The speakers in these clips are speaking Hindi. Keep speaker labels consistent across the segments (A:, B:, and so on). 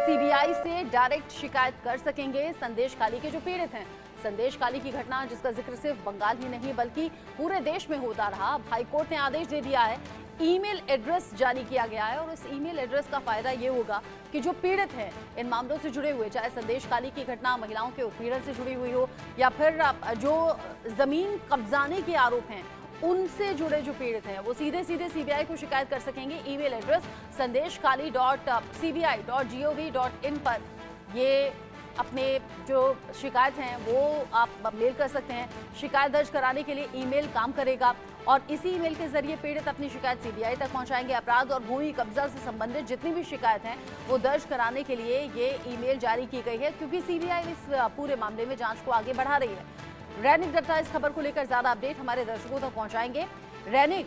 A: सीबीआई से डायरेक्ट शिकायत कर सकेंगे संदेश खाली के जो पीड़ित हैं। संदेश खाली की घटना जिसका जिक्र सिर्फ बंगाल ही नहीं बल्कि पूरे देश में होता रहा। अब हाईकोर्ट ने आदेश दे दिया है, ईमेल एड्रेस जारी किया गया है और इस ईमेल एड्रेस का फायदा ये होगा कि जो पीड़ित हैं इन मामलों से जुड़े हुए, चाहे संदेश खाली की घटना महिलाओं के उत्पीड़न से जुड़ी हुई हो या फिर जो जमीन कब्जाने के आरोप हैं उनसे जुड़े जो पीड़ित हैं, वो सीधे सीधे सीबीआई को शिकायत कर सकेंगे। ईमेल एड्रेस sandeshkhali.cbi.gov.in पर ये अपने जो शिकायत हैं वो आप मेल कर सकते हैं। शिकायत दर्ज कराने के लिए ईमेल काम करेगा और इसी ईमेल के जरिए पीड़ित अपनी शिकायत सीबीआई तक पहुंचाएंगे। अपराध और भूमि कब्जा से संबंधित जितनी भी शिकायत हैं वो दर्ज कराने के लिए ये ईमेल जारी की गई है, क्योंकि सीबीआई इस पूरे मामले में जांच को आगे बढ़ा रही है। रैनिक दत्ता इस खबर को लेकर ज्यादा अपडेट हमारे दर्शकों तक पहुंचाएंगे। रैनिक,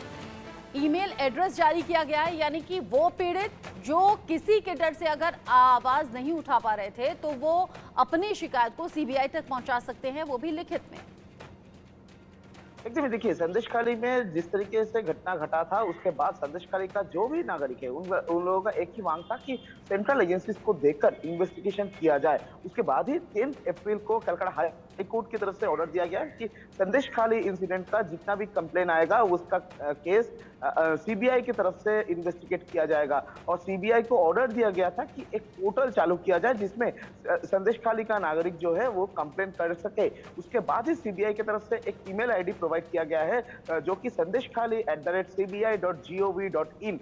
A: ईमेल एड्रेस जारी किया गया है, यानी कि वो पीड़ित जो किसी के डर से अगर आवाज नहीं उठा पा रहे थे तो वो अपनी शिकायत को सीबीआई तक पहुंचा सकते हैं, वो भी लिखित में।
B: एकदम देखिए, संदेश खाली में जिस तरीके से घटना घटा था उसके बाद संदेश खाली का जो भी नागरिक है उन लोगों का एक ही मांग था कि सेंट्रल एजेंसीज को देखकर इन्वेस्टिगेशन किया जाए। उसके बाद ही 10 अप्रैल को कलकत्ता हाई कोर्ट की तरफ से ऑर्डर दिया गया कि संदेश खाली इंसिडेंट का जितना भी कंप्लेन आएगा उसका केस सीबीआई की तरफ से इन्वेस्टिगेट किया जाएगा। और सीबीआई को ऑर्डर दिया गया था कि एक पोर्टल चालू किया जाए जिसमें संदेश खाली का नागरिक जो है वो कंप्लेन कर सके। उसके बाद ही सीबीआई की तरफ से एक ईमेल आईडी प्रोवाइड किया गया है जो कि sandeshkhali@cbi.gov.in।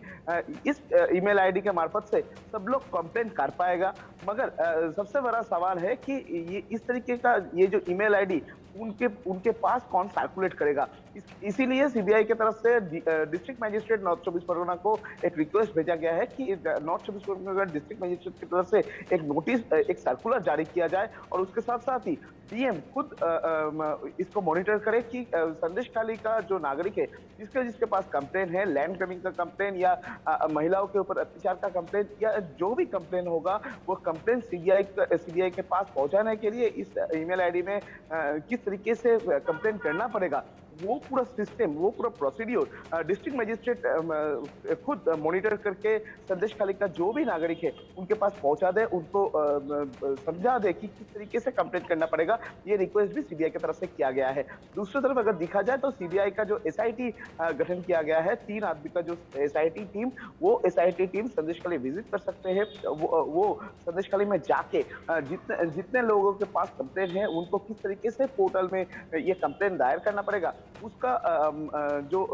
B: इस ईमेल आईडी के मार्फत से सब लोग कंप्लेन कर पाएगा। मगर सबसे बड़ा सवाल है कि ये इस तरीके का ये जो ईमेल आईडी उनके पास कौन सर्कुलेट करेगा। इसीलिए सीबीआई की तरफ से डिस्ट्रिक्ट मजिस्ट्रेट नॉर्थ 24 परगना को एक रिक्वेस्ट भेजा गया है कि नॉर्थ 24 परगना डिस्ट्रिक्ट मजिस्ट्रेट की तरफ से एक नोटिस, एक सर्कुलर जारी किया जाए और उसके साथ साथ ही डीएम खुद इसको मॉनिटर करे कि संदेश खाली का जो नागरिक है जिसके पास कंप्लेन है, लैंड ग्रैबिंग का कंप्लेन या महिलाओं के ऊपर अत्याचार का कंप्लेन या जो भी कंप्लेन होगा वो कंप्लेन सीबीआई के पास पहुंचाने के लिए इस ईमेल आईडी में किस तरीके से कंप्लेन करना पड़ेगा, वो पूरा सिस्टम, वो पूरा प्रोसीड्यूर डिस्ट्रिक्ट मजिस्ट्रेट खुद मॉनिटर करके संदेश खाली का जो भी नागरिक है उनके पास पहुंचा दे, उनको समझा दे कि किस तरीके से कंप्लेन करना पड़ेगा। ये रिक्वेस्ट भी सीबीआई की तरफ से किया गया है। दूसरी तरफ अगर देखा जाए तो सीबीआई का जो एसआईटी गठन किया गया है, 3 आदमी का जो एसआईटी टीम, वो एसआईटी टीम संदेश खाली विजिट कर सकते हैं। वो संदेश खाली में जाके जितने लोगों के पास कंप्लेन है उनको किस तरीके से पोर्टल में ये कंप्लेन दायर करना पड़ेगा उसका जो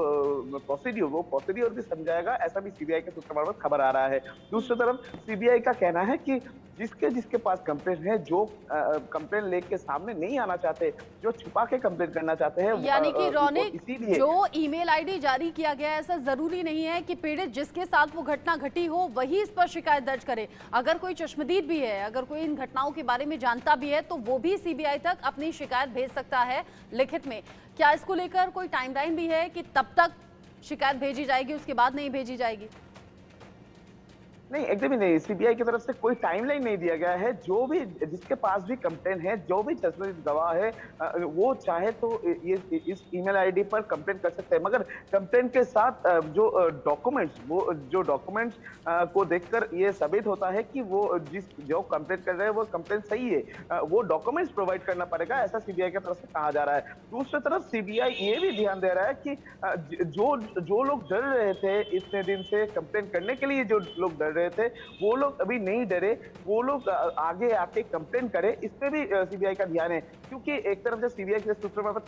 B: प्रोसीड्यूर, वो प्रोसीड्यूर भी समझाएगा, ऐसा भी सीबीआई के सूत्र मार्फत खबर आ रहा है। दूसरी तरफ सीबीआई का कहना है कि जिसके पास कंप्लेन है, जो कंप्लेन लेके सामने नहीं आना चाहते, जो छुपा के कंप्लेन करना चाहते हैं,
A: यानी कि रौनिक, जो ईमेल आईडी जारी किया गया है ऐसा जरूरी नहीं है कि पीड़ित जिसके साथ वो घटना घटी हो वही इस पर शिकायत दर्ज करे। अगर कोई चश्मदीद भी है, अगर कोई इन घटनाओं के बारे में जानता भी है तो वो भी सीबीआई तक अपनी शिकायत भेज सकता है लिखित में। क्या इसको लेकर कोई टाइमलाइन भी है कि तब तक शिकायत भेजी जाएगी, उसके बाद नहीं भेजी जाएगी?
B: नहीं, एकदम ही नहीं, सीबीआई की तरफ से कोई टाइमलाइन नहीं दिया गया है। जो भी जिसके पास भी कंप्लेन है, जो भी चश्मदीद गवाह है, वो चाहे तो ये इस ईमेल आईडी पर कंप्लेन कर सकते हैं। मगर कंप्लेन के साथ जो डॉक्यूमेंट्स को देखकर ये साबित होता है कि वो जो कंप्लेन कर रहे हैं वो कंप्लेन सही है, वो डॉक्यूमेंट्स प्रोवाइड करना पड़ेगा, ऐसा सीबीआई की तरफ से कहा जा रहा है। दूसरी तरफ सीबीआई ये भी ध्यान दे रहा है कि जो लोग डर रहे थे इतने दिन से कंप्लेन करने के लिए, जो लोग डर थे वो लोग अभी नहीं डरे, वो लोग आगे आके कंप्लेन करें, इस पे भी सीबीआई का ध्यान है। क्योंकि एक तरफ से सीबीआई के सूत्रों पर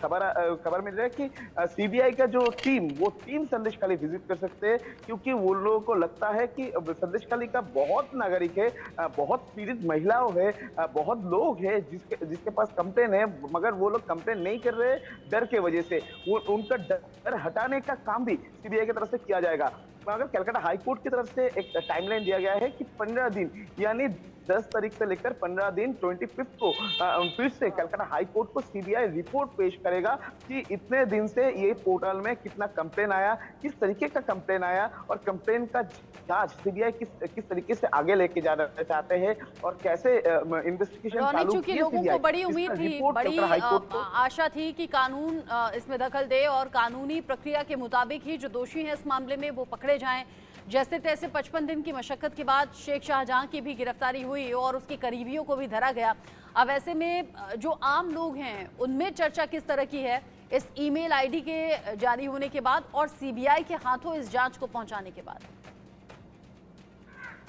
B: खबर मिल रहा है कि सीबीआई का जो टीम, वो टीम संदेश खाली विजिट कर सकते हैं, क्योंकि वो लोगों को लगता है कि संदेश खाली का बहुत नागरिक है, बहुत पीड़ित महिलाओं है, बहुत लोग हैं जिसके पास कंप्लेन है, मगर वो लोग कंप्लेन नहीं कर रहे डर के वजह से। उनका डर हटाने का काम भी सीबीआई की तरफ से किया जाएगा। मगर कलकत्ता हाई कोर्ट की तरफ से एक टाइमलाइन दिया गया है कि 15 दिन, यानी 10 तारीख से लेकर 15 दिन 25 को फिर से कलकत्ता हाई कोर्ट को सीबीआई रिपोर्ट पेश करेगा कि इतने दिन से ये पोर्टल में कितना कंप्लेन आया, किस तरीके का कंप्लेन आया और कंप्लेन का जांच सीबीआई किस तरीके से आगे लेके जाना चाहते हैं और कैसे इन्वेस्टिगेशन चालू की।
A: चूंकि लोगों को बड़ी उम्मीद थी, बड़ी आशा थी कि कानून इसमें दखल दे और कानूनी प्रक्रिया के मुताबिक ही जो दोषी हैं इस मामले में वो पकड़े जाएं, जैसे तैसे 55 दिन की मशक्कत के बाद शेख शाहजहां की भी गिरफ्तारी हुई और उसके करीबियों को भी धरा गया। अब ऐसे में जो आम लोग हैं उनमें चर्चा किस तरह की है इस ईमेल आईडी के जारी होने के बाद और सीबीआई के हाथों इस जांच को पहुंचाने के बाद?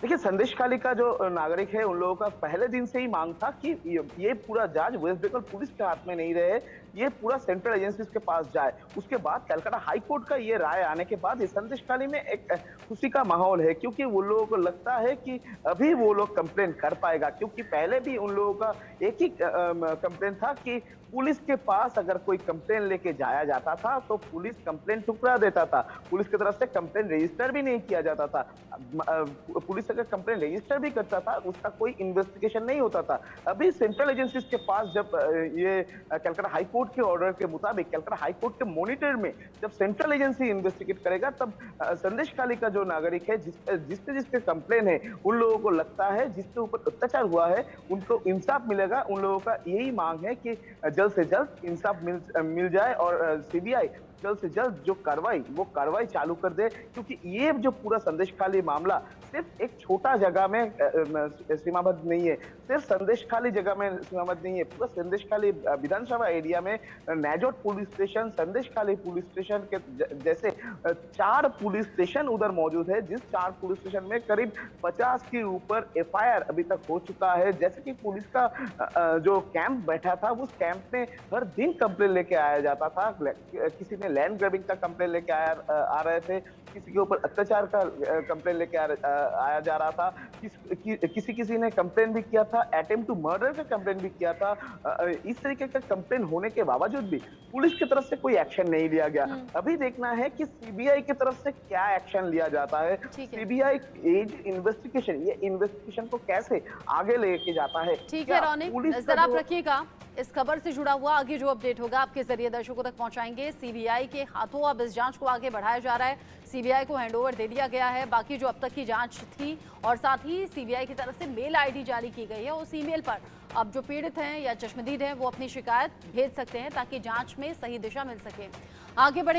B: देखिए, संदेशखाली का जो नागरिक है उन लोगों का पहले दिन से ही मांग था कि ये पूरा जांच वेस्ट बंगाल पुलिस के हाथ में नहीं रहे, ये पूरा सेंट्रल एजेंसीज के पास जाए। उसके बाद कलकत्ता हाई कोर्ट का ये राय आने के बाद इस संदेशखाली में एक खुशी का माहौल है, क्योंकि वो लोगों को लगता है कि अभी वो लोग कंप्लेन कर पाएगा, क्योंकि पहले भी उन लोगों का एक ही कंप्लेन था कि पुलिस के पास अगर कोई कंप्लेन लेके जाया जाता था तो पुलिस कंप्लेन ठुकरा देता था, पुलिस की तरफ से कंप्लेन रजिस्टर भी नहीं किया जाता था। पुलिस अगर कंप्लेन रजिस्टर भी करता था उसका कोई इन्वेस्टिगेशन नहीं होता था। अभी सेंट्रल एजेंसीज के पास जब ये कलकत्ता हाई कोर्ट के ऑर्डर के मुताबिक कलकत्ता हाई कोर्ट के मॉनिटर में जब सेंट्रल एजेंसी इन्वेस्टिगेट करेगा, तब संदेशखाली का जो नागरिक है जिसके कंप्लेन है उन लोगों को लगता है जिसके ऊपर अत्याचार हुआ है उनको इंसाफ मिलेगा। उन लोगों का यही मांग है कि जल्द से जल्द इंसाफ मिल जाए और सीबीआई जल्द से जल्द जो कार्रवाई चालू कर दे, क्योंकि ये जो पूरा संदेशखाली मामला सिर्फ एक छोटा जगह में सीमाबद्ध नहीं है, सिर्फ संदेशखाली जगह में सीमाबद्ध नहीं है, पूरा संदेशखाली विधानसभा एरिया में Nazat police station, Sandeshkhali police station के जैसे 4 पुलिस स्टेशन उधर मौजूद है, जिस 4 पुलिस स्टेशन में करीब 50 के ऊपर एफआईआर अभी तक हो चुका है। जैसे कि पुलिस का जो कैंप बैठा था उस कैंप में हर दिन कंप्लेन लेके आया जाता था, किसी ने लैंड ग्रैबिंग का कंप्लेन लेके आ रहे थे, किसी के ऊपर अत्याचार का कंप्लेन लेके आया जा रहा था, किसी ने कंप्लेन भी किया था, अटेम्प्ट टू मर्डर का कंप्लेन भी किया था। इस तरीके का कंप्लेन होने के बावजूद भी पुलिस की तरफ से कोई एक्शन नहीं लिया गया। अभी देखना है कि सीबीआई की तरफ से क्या एक्शन लिया जाता है। सीबीआई ये इन्वेस्टिगेशन को कैसे आगे लेके जाता है।
A: ठीक है रौनिक, नजर आप रखिएगा, इस खबर से जुड़ा हुआ आगे जो अपडेट होगा आपके जरिए दर्शकों तक पहुंचाएंगे। सीबीआई के हाथों अब इस जांच को आगे बढ़ाया जा रहा है, सीबीआई को हैंडओवर दे दिया गया है। बाकी जो अब तक की जांच थी और साथ ही सीबीआई की तरफ से मेल आईडी जारी की गई है, उस ईमेल पर अब जो पीड़ित हैं या चश्मदीद हैं वो अपनी शिकायत भेज सकते हैं ताकि जांच में सही दिशा मिल सके। आगे बढ़े